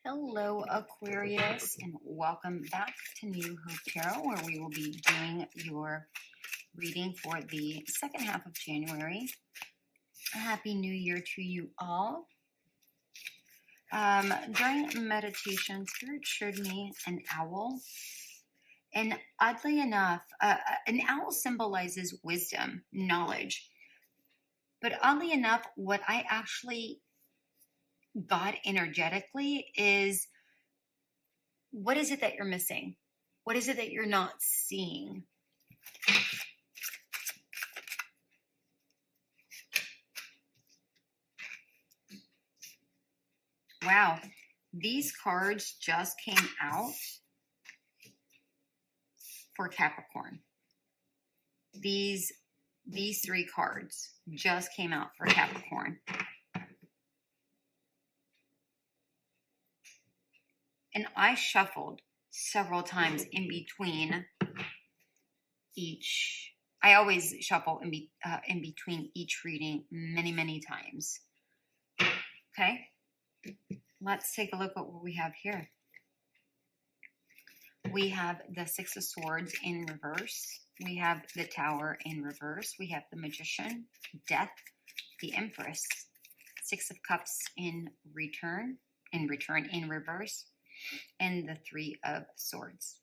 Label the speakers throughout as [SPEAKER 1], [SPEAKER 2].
[SPEAKER 1] Hello, Aquarius, and welcome back to New Hope Tarot, where we will be doing your reading for the second half of January. Happy New Year to you all. During meditation, Spirit showed me an owl. And oddly enough, an owl symbolizes wisdom, knowledge. But oddly enough, what I actually got energetically is, what is it that you're missing? What is it that you're not seeing? Wow, these cards just came out for Capricorn. These three cards just came out for Capricorn. And I shuffled several times in between each. I always shuffle in between each reading many times. Okay, let's take a look at what we have here. We have the Six of Swords in reverse. We have the Tower in reverse. We have the Magician, Death, the Empress, Six of Cups in reverse, and the Three of Swords.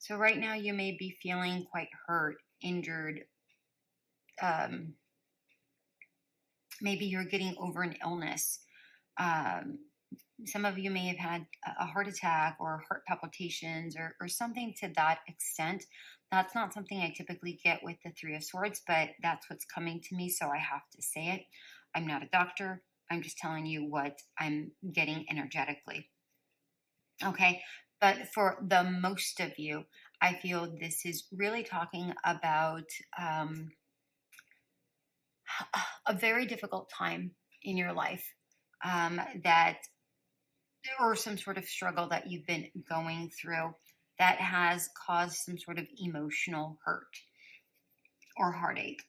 [SPEAKER 1] So right now you may be feeling quite hurt, injured. Maybe you're getting over an illness. Some of you may have had a heart attack or heart palpitations or something to that extent. That's not something I typically get with the Three of Swords, but that's what's coming to me, so I have to say it. I'm not a doctor. I'm just telling you what I'm getting energetically. Okay, but for the most of you, I feel this is really talking about a very difficult time in your life, or some sort of struggle that you've been going through that has caused some sort of emotional hurt or heartache.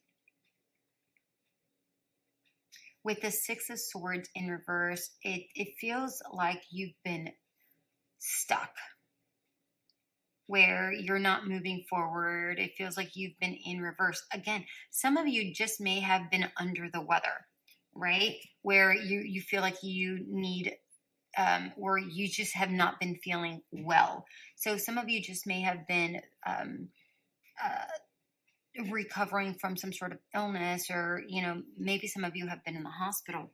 [SPEAKER 1] With the Six of Swords in reverse, it feels like you've been stuck, where you're not moving forward. It feels like you've been in reverse. Again, some of you just may have been under the weather, right? Where you feel like you need, or you just have not been feeling well. So some of you just may have been recovering from some sort of illness, or, maybe some of you have been in the hospital.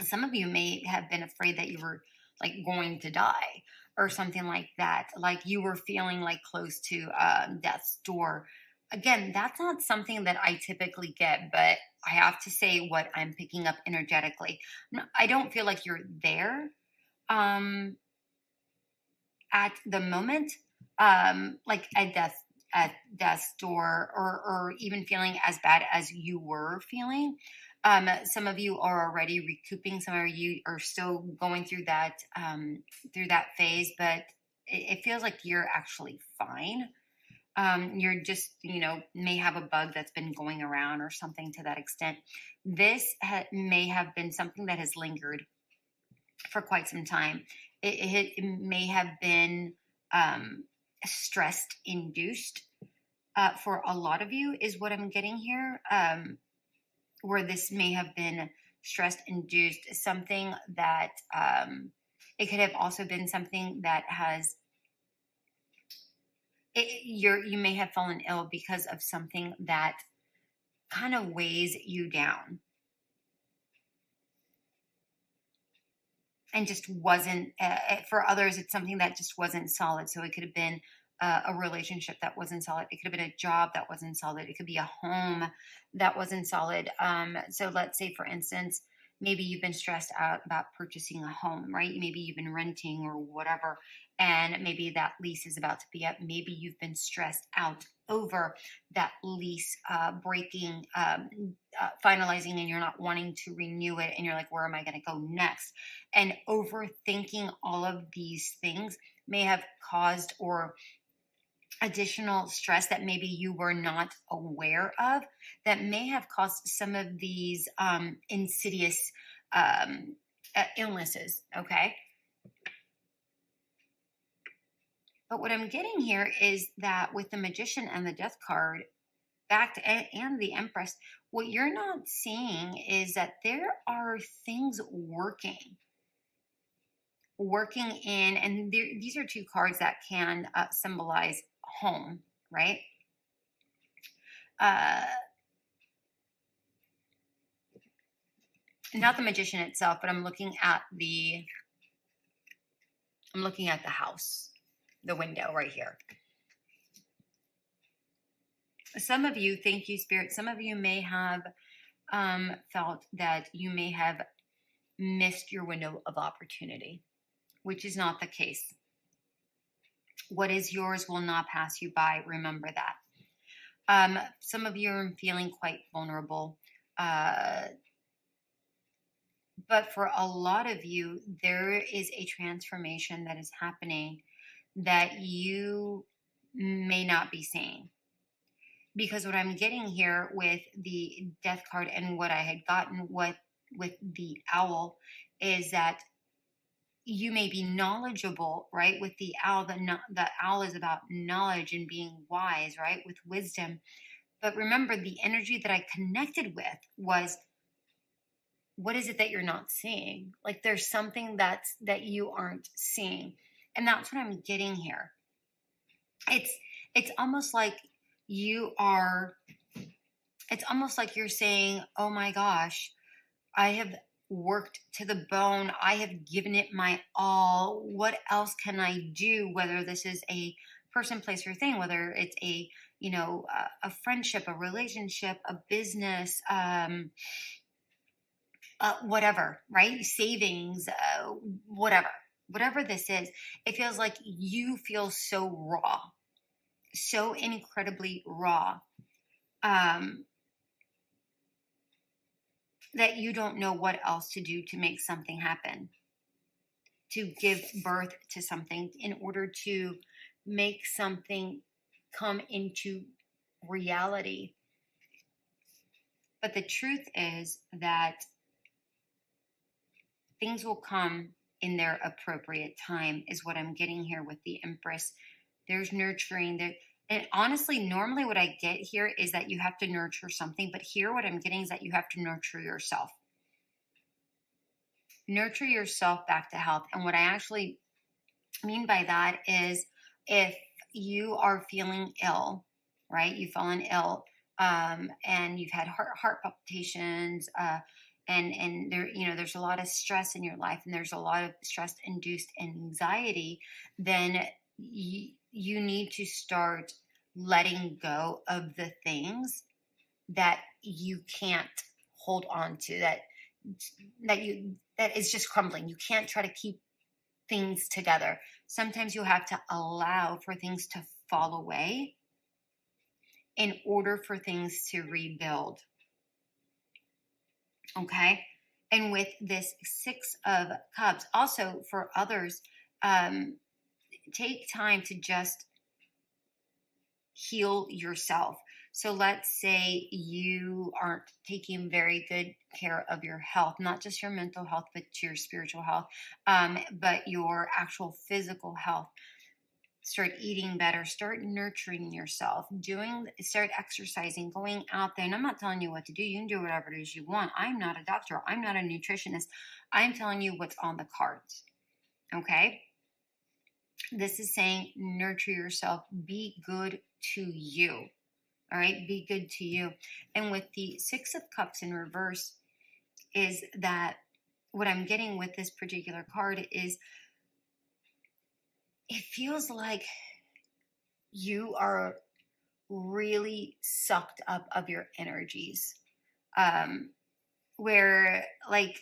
[SPEAKER 1] Some of you may have been afraid that you were like going to die or something like that. Like you were feeling like close to death's door. Again, that's not something that I typically get, but I have to say what I'm picking up energetically. I don't feel like you're there at the moment, like at death's door, or even feeling as bad as you were feeling. Some of you are already recouping. Some of you are still going through that phase, but it feels like you're actually fine. You're just, may have a bug that's been going around or something to that extent. This may have been something that has lingered for quite some time. It may have been stress induced for a lot of you, is what I'm getting here. Where this may have been stress induced, something that it could have also been something that has, you may have fallen ill because of something that kind of weighs you down and just wasn't, for others, it's something that just wasn't solid. So it could have been a relationship that wasn't solid. It could have been a job that wasn't solid. It could be a home that wasn't solid. So let's say, for instance, maybe you've been stressed out about purchasing a home, right? Maybe you've been renting or whatever, and maybe that lease is about to be up. Maybe you've been stressed out over that lease breaking, finalizing, and you're not wanting to renew it. And you're like, where am I going to go next? And overthinking all of these things may have caused or additional stress that maybe you were not aware of that may have caused some of these insidious illnesses. Okay. But what I'm getting here is that with the Magician and the Death card back to, and the Empress, what you're not seeing is that there are things working in, and these are two cards that can symbolize home, right? Not the Magician itself, but I'm looking at the house, the window right here. Some of you, thank you, Spirit, some of you may have felt that you may have missed your window of opportunity, which is not the case. What is yours will not pass you by. Remember that. Some of you are feeling quite vulnerable. But for a lot of you, there is a transformation that is happening that you may not be seeing. Because what I'm getting here with the Death card and what I had gotten with the Owl is that you may be knowledgeable, right? With the Owl, the Owl is about knowledge and being wise, right? With wisdom. But remember, the energy that I connected with was, what is it that you're not seeing? Like there's something that you aren't seeing. And that's what I'm getting here. It's almost like it's almost like you're saying, oh my gosh, I have worked to the bone. I have given it my all. What else can I do? Whether this is a person, place, or thing, whether it's a friendship, a relationship, a business, whatever, right? Savings, whatever this is, it feels like you feel so raw, so incredibly raw, that you don't know what else to do to make something happen, to give birth to something in order to make something come into reality. But the truth is that things will come in their appropriate time, is what I'm getting here with the Empress. There's nurturing there. And honestly, normally what I get here is that you have to nurture something. But here what I'm getting is that you have to nurture yourself. Nurture yourself back to health. And what I actually mean by that is if you are feeling ill, right? You've fallen ill and you've had heart palpitations, and there, there's a lot of stress in your life, and there's a lot of stress-induced anxiety, then you need to start letting go of the things that you can't hold on to, that is just crumbling. You can't try to keep things together. Sometimes you have to allow for things to fall away in order for things to rebuild. Okay? And with this Six of Cups, also for others, take time to just heal yourself. So let's say you aren't taking very good care of your health, not just your mental health, but your spiritual health, but your actual physical health. Start eating better, start nurturing yourself, start exercising, going out there. And I'm not telling you what to do. You can do whatever it is you want. I'm not a doctor. I'm not a nutritionist. I'm telling you what's on the cards. Okay? This is saying nurture yourself. Be good to you. All right? Be good to you. And with the Six of Cups in reverse is that what I'm getting with this particular card is it feels like you are really sucked up of your energies, where like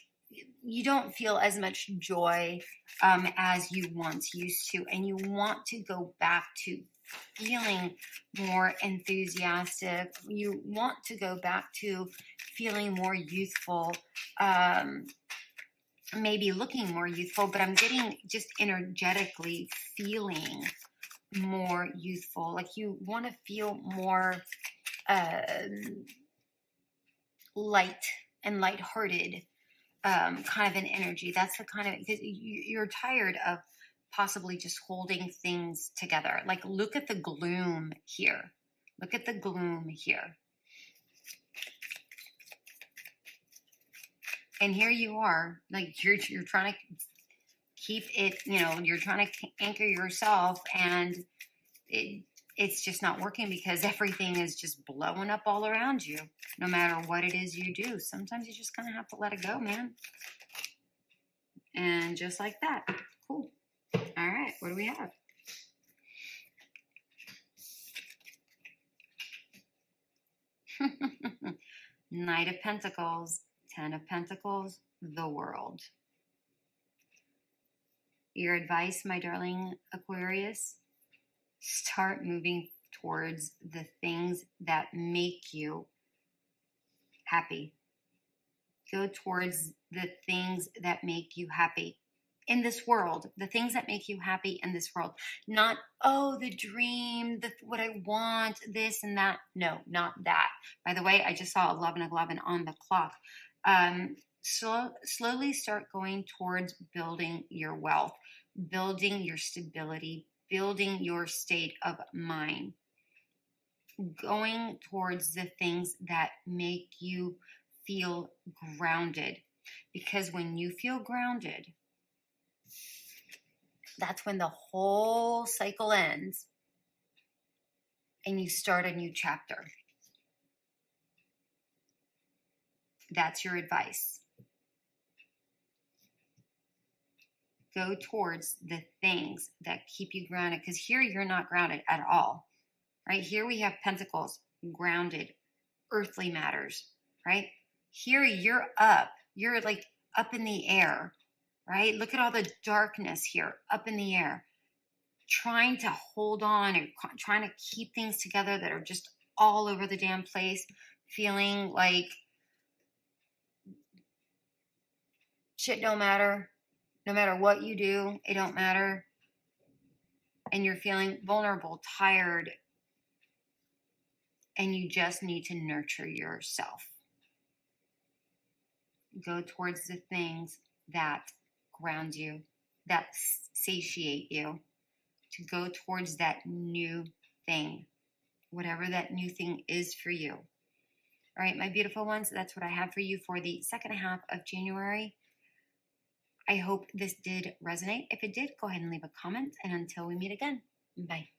[SPEAKER 1] you don't feel as much joy as you once used to, and you want to go back to feeling more enthusiastic. You want to go back to feeling more youthful, maybe looking more youthful, but I'm getting just energetically feeling more youthful. Like you want to feel more uh, light and lighthearted, kind of an energy. That's the kind of, because you're tired of possibly just holding things together. Like look at the gloom here. Look at the gloom here. And here you are, like you're trying to keep it, you're trying to anchor yourself, and it's just not working because everything is just blowing up all around you. No matter what it is you do, sometimes you just kind of have to let it go, man. And just like that. Cool. All right, what do we have? Knight of Pentacles, 10 of Pentacles, the World. Your advice, my darling Aquarius, start moving towards the things that make you happy. Go towards the things that make you happy in this world, the things that make you happy in this world. Not, oh, the dream, what I want, this and that. No, not that. By the way, I just saw 11:11 on the clock. Slowly start going towards building your wealth, building your stability, building your state of mind, going towards the things that make you feel grounded. Because when you feel grounded, that's when the whole cycle ends and you start a new chapter. That's your advice. Go towards the things that keep you grounded, because here you're not grounded at all, right? Here we have Pentacles, grounded, earthly matters, right? Here you're up. You're like up in the air, right? Look at all the darkness here, up in the air, trying to hold on and trying to keep things together that are just all over the damn place, feeling like shit don't matter. No matter what you do, it don't matter. And you're feeling vulnerable, tired, and you just need to nurture yourself. Go towards the things that ground you, that satiate you, to go towards that new thing, whatever that new thing is for you. All right, my beautiful ones, that's what I have for you for the second half of January. I hope this did resonate. If it did, go ahead and leave a comment. And until we meet again, bye.